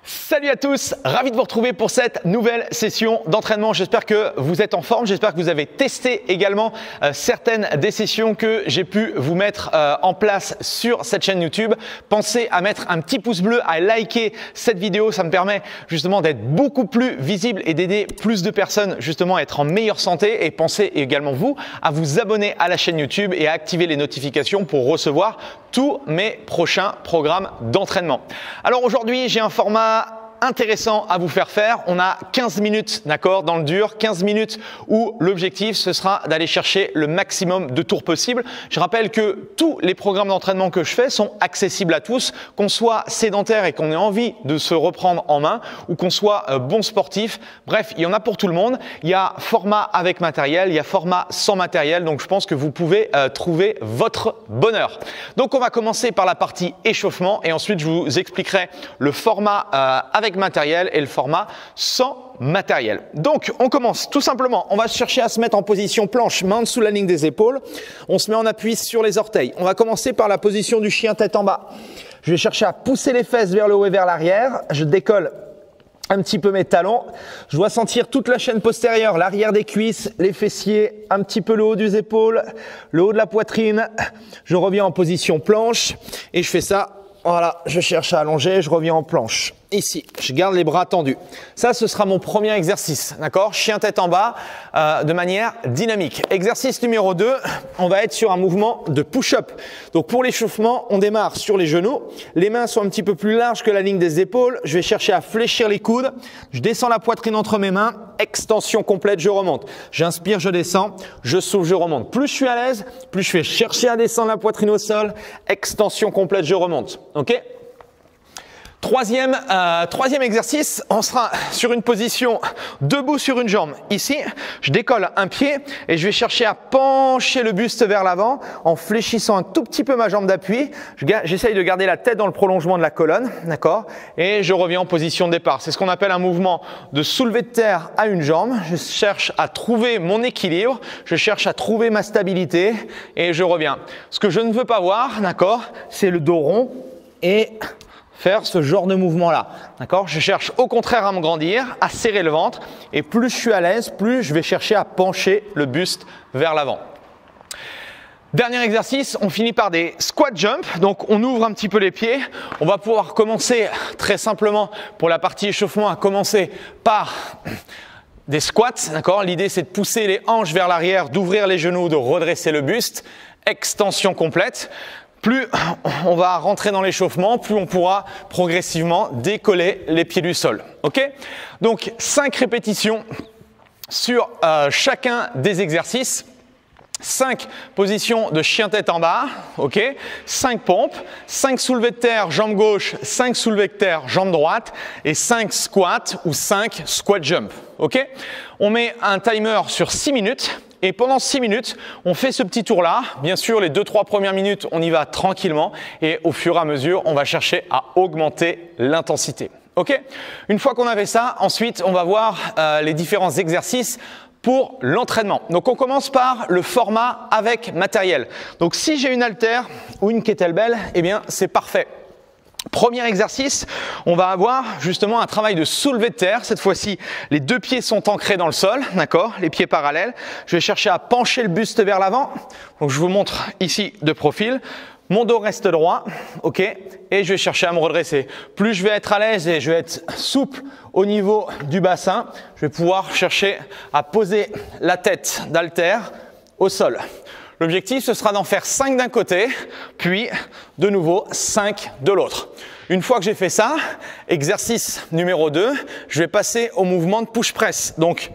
Salut à tous, ravi de vous retrouver pour cette nouvelle session d'entraînement. J'espère que vous êtes en forme, j'espère que vous avez testé également certaines des sessions que j'ai pu vous mettre en place sur cette chaîne YouTube. Pensez à mettre un petit pouce bleu, à liker cette vidéo, ça me permet justement d'être beaucoup plus visible et d'aider plus de personnes justement à être en meilleure santé. Et pensez également vous à vous abonner à la chaîne YouTube et à activer les notifications pour recevoir tous mes prochains programmes d'entraînement. Alors aujourd'hui, j'ai un format intéressant à vous faire. On a 15 minutes, d'accord, dans le dur, 15 minutes où l'objectif, ce sera d'aller chercher le maximum de tours possible. Je rappelle que tous les programmes d'entraînement que je fais sont accessibles à tous, qu'on soit sédentaire et qu'on ait envie de se reprendre en main ou qu'on soit bon sportif. Bref, il y en a pour tout le monde. Il y a format avec matériel, il y a format sans matériel. Donc, je pense que vous pouvez trouver votre bonheur. Donc, on va commencer par la partie échauffement et ensuite, je vous expliquerai le format avec matériel et le format sans matériel. Donc, on commence tout simplement. On va chercher à se mettre en position planche, main en dessous la ligne des épaules. On se met en appui sur les orteils. On va commencer par la position du chien tête en bas. Je vais chercher à pousser les fesses vers le haut et vers l'arrière. Je décolle un petit peu mes talons. Je dois sentir toute la chaîne postérieure, l'arrière des cuisses, les fessiers, un petit peu le haut des épaules, le haut de la poitrine. Je reviens en position planche et je fais ça. Voilà, je cherche à allonger, je reviens en planche. Ici, je garde les bras tendus. Ça, ce sera mon premier exercice, d'accord? Chien tête en bas, de manière dynamique. Exercice numéro 2, on va être sur un mouvement de push-up. Donc, pour l'échauffement, on démarre sur les genoux. Les mains sont un petit peu plus larges que la ligne des épaules. Je vais chercher à fléchir les coudes. Je descends la poitrine entre mes mains. Extension complète, je remonte. J'inspire, je descends. Je souffle, je remonte. Plus je suis à l'aise, plus je vais chercher à descendre la poitrine au sol. Extension complète, je remonte. OK? Troisième exercice, on sera sur une position debout sur une jambe. Ici, je décolle un pied et je vais chercher à pencher le buste vers l'avant en fléchissant un tout petit peu ma jambe d'appui. J'essaye de garder la tête dans le prolongement de la colonne, d'accord? Et je reviens en position de départ. C'est ce qu'on appelle un mouvement de soulevé de terre à une jambe. Je cherche à trouver mon équilibre, je cherche à trouver ma stabilité et je reviens. Ce que je ne veux pas voir, d'accord, c'est le dos rond et faire ce genre de mouvement-là, d'accord? Je cherche au contraire à me grandir, à serrer le ventre et plus je suis à l'aise, plus je vais chercher à pencher le buste vers l'avant. Dernier exercice, on finit par des squat jump. Donc, on ouvre un petit peu les pieds. On va pouvoir commencer très simplement pour la partie échauffement à commencer par des squats, d'accord? L'idée, c'est de pousser les hanches vers l'arrière, d'ouvrir les genoux, de redresser le buste. Extension complète. Plus on va rentrer dans l'échauffement, plus on pourra progressivement décoller les pieds du sol. OK? Donc, 5 répétitions sur chacun des exercices. 5 positions de chien tête en bas, ok, 5 pompes, 5 soulevés de terre jambe gauche, 5 soulevés de terre jambe droite et 5 squats ou 5 squat jump, ok. On met un timer sur 6 minutes et pendant 6 minutes, on fait ce petit tour-là. Bien sûr, les 2-3 premières minutes, on y va tranquillement et au fur et à mesure, on va chercher à augmenter l'intensité. Ok. Une fois qu'on a fait ça, ensuite, on va voir les différents exercices pour l'entraînement. Donc, on commence par le format avec matériel. Donc, si j'ai une haltère ou une kettlebell, eh bien, c'est parfait. Premier exercice, on va avoir justement un travail de soulevé de terre. Cette fois-ci, les deux pieds sont ancrés dans le sol, d'accord, les pieds parallèles. Je vais chercher à pencher le buste vers l'avant. Donc, je vous montre ici de profil. Mon dos reste droit, ok, et je vais chercher à me redresser. Plus je vais être à l'aise et je vais être souple au niveau du bassin, je vais pouvoir chercher à poser la tête d'haltère au sol. L'objectif, ce sera d'en faire 5 d'un côté, puis de nouveau 5 de l'autre. Une fois que j'ai fait ça, exercice numéro 2, je vais passer au mouvement de push-press. Donc,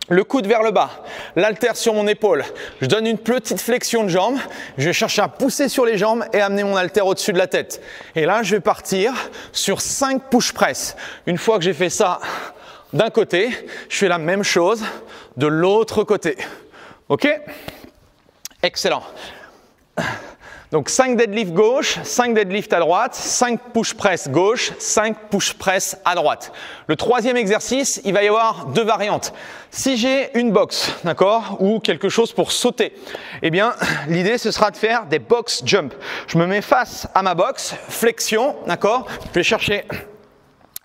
le coude vers le bas, l'haltère sur mon épaule. Je donne une petite flexion de jambe. Je vais chercher à pousser sur les jambes et amener mon haltère au-dessus de la tête. Et là, je vais partir sur 5 push-press. Une fois que j'ai fait ça d'un côté, je fais la même chose de l'autre côté. OK? Excellent. Donc 5 deadlift gauche, 5 deadlift à droite, 5 push press gauche, 5 push press à droite. Le troisième exercice, il va y avoir 2 variantes. Si j'ai une box, d'accord, ou quelque chose pour sauter, eh bien l'idée ce sera de faire des box jump. Je me mets face à ma box, flexion, d'accord, je vais chercher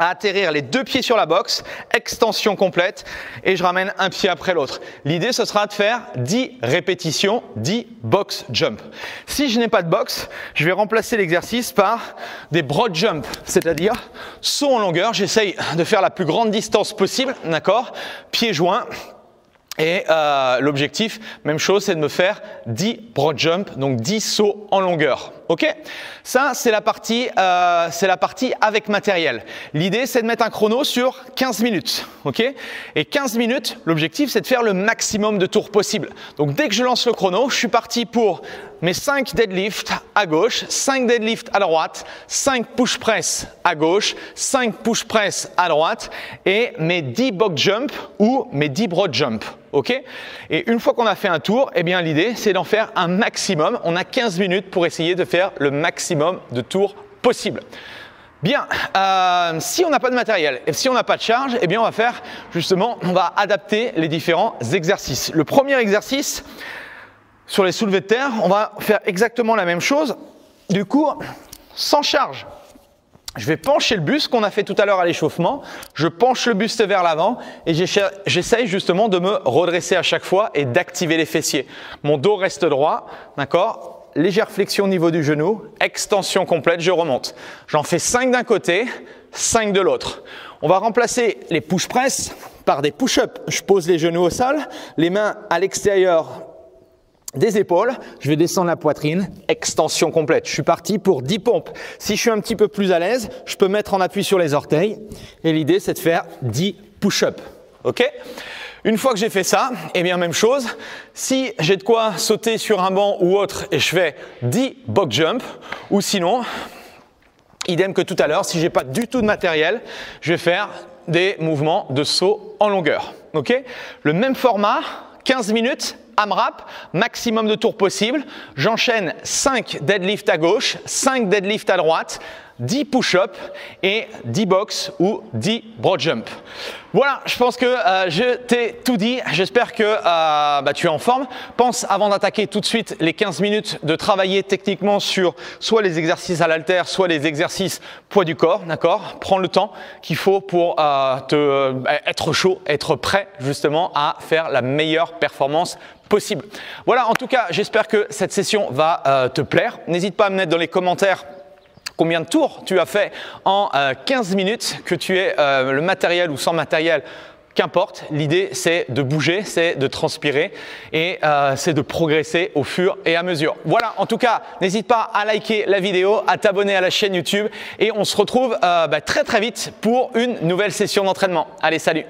à atterrir les deux pieds sur la box, extension complète et je ramène un pied après l'autre. L'idée, ce sera de faire 10 répétitions, 10 box jump. Si je n'ai pas de box, je vais remplacer l'exercice par des broad jump, c'est-à-dire saut en longueur. J'essaye de faire la plus grande distance possible, d'accord? Pieds joints. Et l'objectif, même chose, c'est de me faire 10 broad jump, donc 10 sauts en longueur. Ok? Ça, c'est la partie avec matériel. L'idée, c'est de mettre un chrono sur 15 minutes. Ok? Et 15 minutes, l'objectif, c'est de faire le maximum de tours possible. Donc, dès que je lance le chrono, je suis parti pour mes 5 deadlifts à gauche, 5 deadlifts à droite, 5 push press à gauche, 5 push press à droite et mes 10 box jump ou mes 10 broad jump. Ok? Et une fois qu'on a fait un tour, eh bien l'idée c'est d'en faire un maximum. On a 15 minutes pour essayer de faire le maximum de tours possible. Bien, si on n'a pas de matériel et si on n'a pas de charge, eh bien on va adapter les différents exercices. Le premier exercice, sur les soulevés de terre, on va faire exactement la même chose, du coup sans charge. Je vais pencher le buste qu'on a fait tout à l'heure à l'échauffement, je penche le buste vers l'avant et j'essaye justement de me redresser à chaque fois et d'activer les fessiers. Mon dos reste droit, d'accord? Légère flexion au niveau du genou, extension complète, je remonte. J'en fais 5 d'un côté, 5 de l'autre. On va remplacer les push press par des push-up. Je pose les genoux au sol, les mains à l'extérieur des épaules, je vais descendre la poitrine, extension complète. Je suis parti pour 10 pompes. Si je suis un petit peu plus à l'aise, je peux mettre en appui sur les orteils et l'idée c'est de faire 10 push-up. Ok? Une fois que j'ai fait ça, eh bien même chose, si j'ai de quoi sauter sur un banc ou autre et je fais 10 box jump ou sinon, idem que tout à l'heure, si j'ai pas du tout de matériel, je vais faire des mouvements de saut en longueur. Ok? Le même format, 15 minutes, AMRAP, maximum de tours possible. J'enchaîne 5 deadlifts à gauche, 5 deadlifts à droite, 10 push-ups et 10 box ou 10 broad jump. Voilà, je pense que je t'ai tout dit. J'espère que tu es en forme. Pense avant d'attaquer tout de suite les 15 minutes de travailler techniquement sur soit les exercices à l'haltère, soit les exercices poids du corps, d'accord? Prends le temps qu'il faut pour être chaud, être prêt justement à faire la meilleure performance possible. Voilà, en tout cas, j'espère que cette session va te plaire. N'hésite pas à me mettre dans les commentaires combien de tours tu as fait en 15 minutes, que tu aies le matériel ou sans matériel, qu'importe. L'idée, c'est de bouger, c'est de transpirer et c'est de progresser au fur et à mesure. Voilà, en tout cas, n'hésite pas à liker la vidéo, à t'abonner à la chaîne YouTube et on se retrouve très très vite pour une nouvelle session d'entraînement. Allez, salut!